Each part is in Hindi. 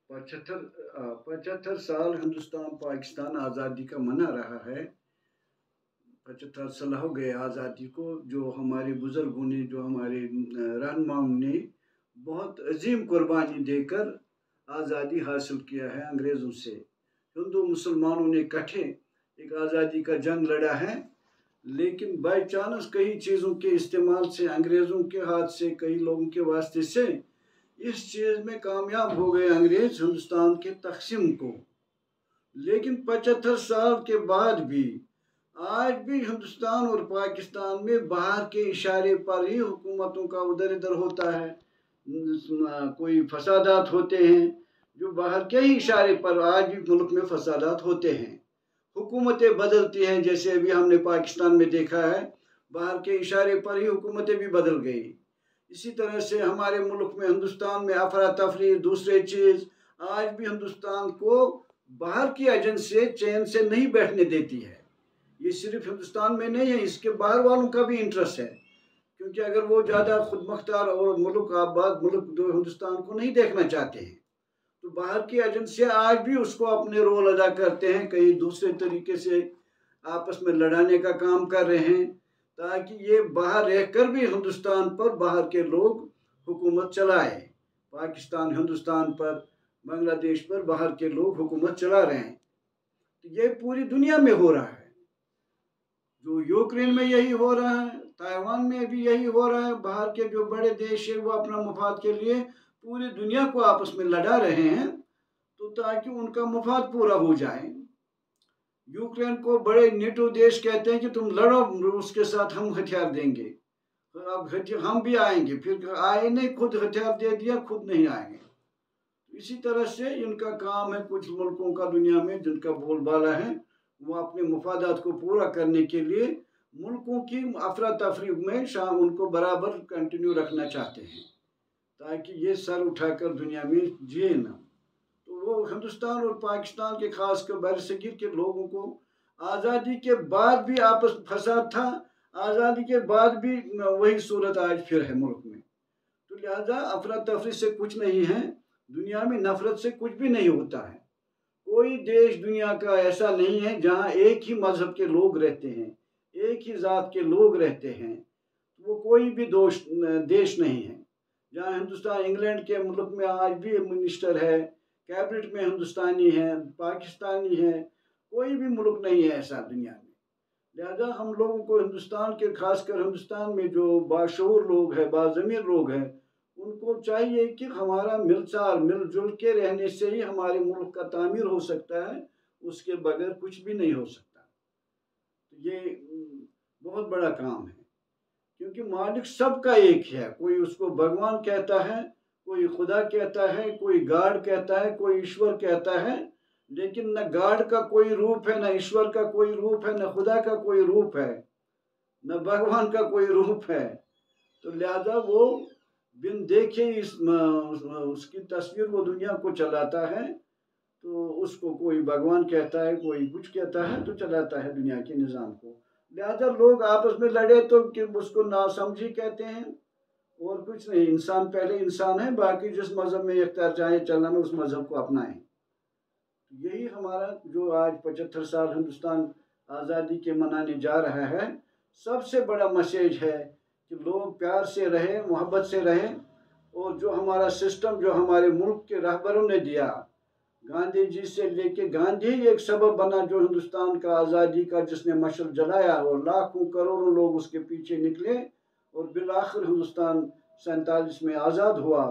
पचहत्तर साल हिंदुस्तान पाकिस्तान आज़ादी का मना रहा है। 75 साल हो गए आज़ादी को। जो हमारे बुज़ुर्गों ने, जो हमारे रहनुमाओं ने बहुत अजीम कुर्बानी देकर आज़ादी हासिल किया है अंग्रेज़ों से। हिंदू मुसलमानों ने इकट्ठे एक आज़ादी का जंग लड़ा है, लेकिन बाई चांस कई चीज़ों के इस्तेमाल से, अंग्रेज़ों के हाथ से, कई लोगों के वास्ते से इस चीज़ में कामयाब हो गए अंग्रेज़ हिंदुस्तान के तकसीम को। लेकिन 75 साल के बाद भी आज भी हिंदुस्तान और पाकिस्तान में बाहर के इशारे पर ही हुकूमतों का उधर इधर होता है, कोई फसादात होते हैं जो बाहर के ही इशारे पर आज भी मुल्क में फसादात होते हैं। हुकूमतें बदलती हैं, जैसे अभी हमने पाकिस्तान में देखा है, बाहर के इशारे पर ही हुकूमतें भी बदल गई। इसी तरह से हमारे मुल्क में, हिंदुस्तान में अफरा तफरी दूसरे चीज़ आज भी हिंदुस्तान को बाहर की एजेंसी चैन से नहीं बैठने देती है। ये सिर्फ हिंदुस्तान में नहीं है, इसके बाहर वालों का भी इंटरेस्ट है, क्योंकि अगर वो ज़्यादा खुद मुख्तार और मुल्क आबाद मुल्क जो हिंदुस्तान को नहीं देखना चाहते हैं, तो बाहर की एजेंसियाँ आज भी उसको अपने रोल अदा करते हैं, कई दूसरे तरीके से आपस में लड़ाने का काम कर रहे हैं, ताकि ये बाहर रहकर भी हिंदुस्तान पर बाहर के लोग हुकूमत चलाए। पाकिस्तान, हिंदुस्तान पर, बांग्लादेश पर बाहर के लोग हुकूमत चला रहे हैं। तो ये पूरी दुनिया में हो रहा है। जो यूक्रेन में यही हो रहा है, ताइवान में भी यही हो रहा है। बाहर के जो बड़े देश है वो अपना मुफाद के लिए पूरी दुनिया को आपस में लड़ा रहे हैं, तो ताकि उनका मुफाद पूरा हो जाए। यूक्रेन को बड़े नेटो देश कहते हैं कि तुम लड़ो रूस के साथ, हम हथियार देंगे, अब हम भी आएंगे, फिर आए नहीं, खुद हथियार दे दिया, खुद नहीं आएंगे। इसी तरह से इनका काम है, कुछ मुल्कों का दुनिया में जिनका बोलबाला है, वो अपने मुफादात को पूरा करने के लिए मुल्कों की अफरा तफरी में उनको बराबर कंटिन्यू रखना चाहते हैं, ताकि ये सर उठाकर दुनिया में जिए ना। तो वो हिंदुस्तान और पाकिस्तान के खासकर बरसगीर के लोगों को आज़ादी के बाद भी आपस फसाद था, आज़ादी के बाद भी वही सूरत आज फिर है मुल्क में। तो लिहाजा अफरा तफरी से कुछ नहीं है, दुनिया में नफरत से कुछ भी नहीं होता है। कोई देश दुनिया का ऐसा नहीं है जहाँ एक ही मजहब के लोग रहते हैं, एक ही ज़ात के लोग रहते हैं। वो कोई भी देश नहीं है जहाँ हिंदुस्तान, इंग्लैंड के मुल्क में आज भी मिनिस्टर है, कैबिनेट में हिंदुस्तानी है, पाकिस्तानी है, कोई भी मुल्क नहीं है ऐसा दुनिया में। लिहाजा हम लोगों को हिंदुस्तान के, खासकर हिंदुस्तान में जो बाशऊर लोग हैं, बाज़मीर लोग हैं, उनको चाहिए कि हमारा मिलसाल मिलजुल के रहने से ही हमारे मुल्क का तामीर हो सकता है, उसके बगैर कुछ भी नहीं हो सकता। तो ये बहुत बड़ा काम है, क्योंकि मालिक सबका एक है। कोई उसको भगवान कहता है, कोई खुदा कहता है, कोई गाड कहता है, कोई ईश्वर कहता है, लेकिन न गाड का कोई रूप है, न ईश्वर का कोई रूप है, न खुदा का कोई रूप है, न भगवान का कोई रूप है। तो लिहाजा वो बिन देखे उसकी तस्वीर वो दुनिया को चलाता है। तो उसको कोई भगवान कहता है, कोई कुछ कहता है, तो चलाता है दुनिया के निज़ाम को। लिहाजा लोग आपस में लड़े तो कि उसको नासमझी कहते हैं, और कुछ नहीं। इंसान पहले इंसान है, बाकी जिस मज़हब में इख्तियार चाहे चलना उस मज़हब को अपनाएं। यही हमारा जो आज 75 साल हिंदुस्तान आज़ादी के मनाने जा रहा है, सबसे बड़ा मैसेज है कि लोग प्यार से रहें, मोहब्बत से रहें। और जो हमारा सिस्टम, जो हमारे मुल्क के रहबरों ने दिया, गांधी जी से लेके, गांधी एक सबब बना जो हिंदुस्तान का आज़ादी का, जिसने मशल जलाया और लाखों करोड़ों लोग उसके पीछे निकले और बिलाखिर हिंदुस्तान 47 में आज़ाद हुआ।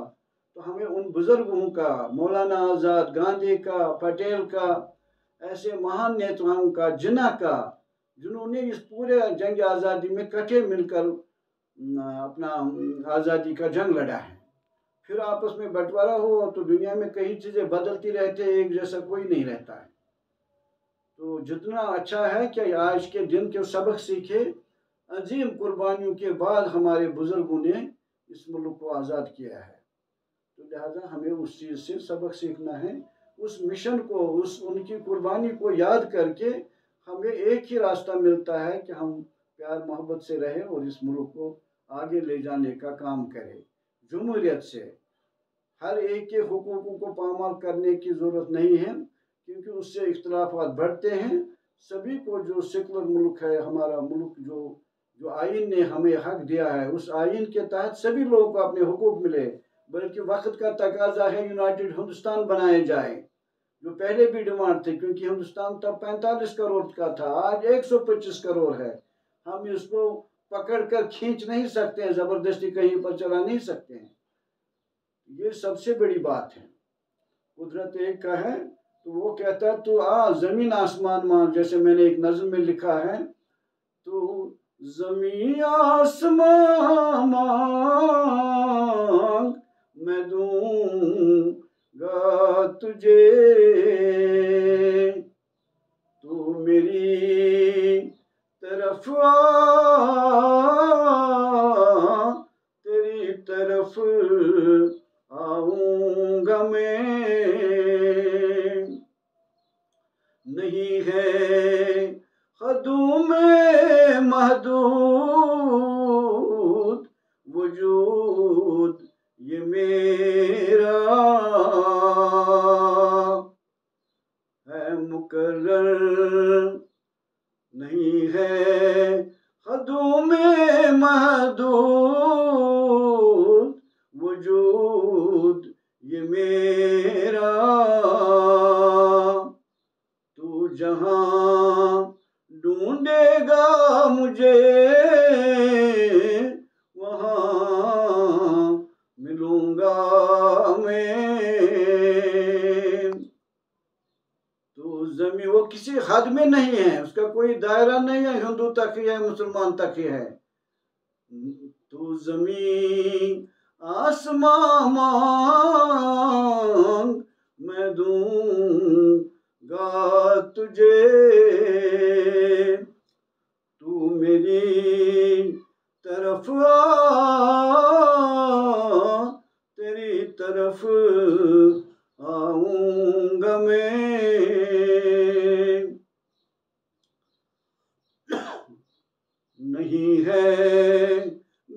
तो हमें उन बुज़ुर्गों का, मौलाना आज़ाद, गांधी का, पटेल का, ऐसे महान नेताओं का, जिन्ना का, जिन्होंने इस पूरे जंग आज़ादी में इकट्ठे मिलकर अपना आज़ादी का जंग लड़ा है। फिर आपस में बंटवारा हो तो दुनिया में कई चीज़ें बदलती रहती है, एक जैसा कोई नहीं रहता है। तो जितना अच्छा है कि आज के दिन के सबक सीखे, अजीम कुर्बानियों के बाद हमारे बुज़ुर्गों ने इस मुल्क को आज़ाद किया है। तो लिहाजा हमें उस चीज़ से सबक सीखना है, उस मिशन को, उस उनकी कुर्बानी को याद करके हमें एक ही रास्ता मिलता है कि हम प्यार मोहब्बत से रहें और इस मुल्क को आगे ले जाने का काम करें, जमहूरियत से। हर एक के हुकूकों को पामाल करने की ज़रूरत नहीं है, क्योंकि उससे इख्तलाफात बढ़ते हैं। सभी को, जो सेकुलर मुल्क है हमारा मुल्क, जो आइन ने हमें हक दिया है, उस आइन के तहत सभी लोगों को अपने हुकूक मिले। बल्कि वक्त का तकाजा है यूनाइटेड हिंदुस्तान बनाया जाए, जो पहले भी डिमांड थी, क्योंकि हिंदुस्तान तब 45 करोड़ का था, आज 125 करोड़ है। हम इसको पकड़ कर खींच नहीं सकते हैं, ज़बरदस्ती कहीं पर चला नहीं सकते हैं। ये सबसे बड़ी बात है। कुदरत एक का है, तो वो कहता है तू आ ज़मीन आसमान मान, जैसे मैंने एक नज़्म में लिखा है, तो ज़मीन आसमान मांग मैं दूंगा तुझे, तू मेरी तरफ आ, तेरी तरफ आऊंगा मैं। नहीं है हदों में महदूद वजूद ये मेरा, है मुकर्रर नहीं है हदों में महदूद वजूद ये मेरा। तू जहां ढूंढेगा मुझे वहां मिलूंगा मैं। तो जमीन वो किसी हद में नहीं है, उसका कोई दायरा नहीं है, हिंदू तक ही है, मुसलमान तक ही है। तू जमीन आसमान मांग मैं दूंगा तुझे, तू मेरी तरफ आ, तेरी तरफ आऊंगा मैं। नहीं है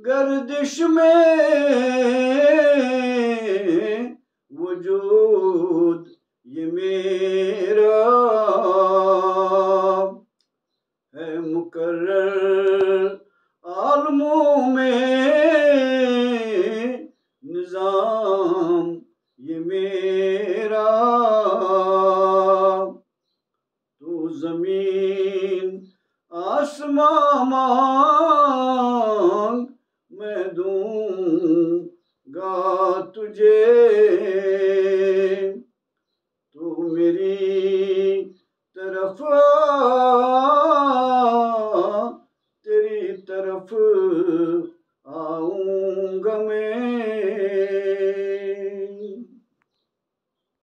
गर्दिश में वजूद ये मेरा, है मुकर्रर आलमों में निज़ाम ये मेरा। तो ज़मीन आसमान मांग मैं दूंगा तुझे, तू मेरी तरफ आ, तेरी तरफ आऊंगा मैं।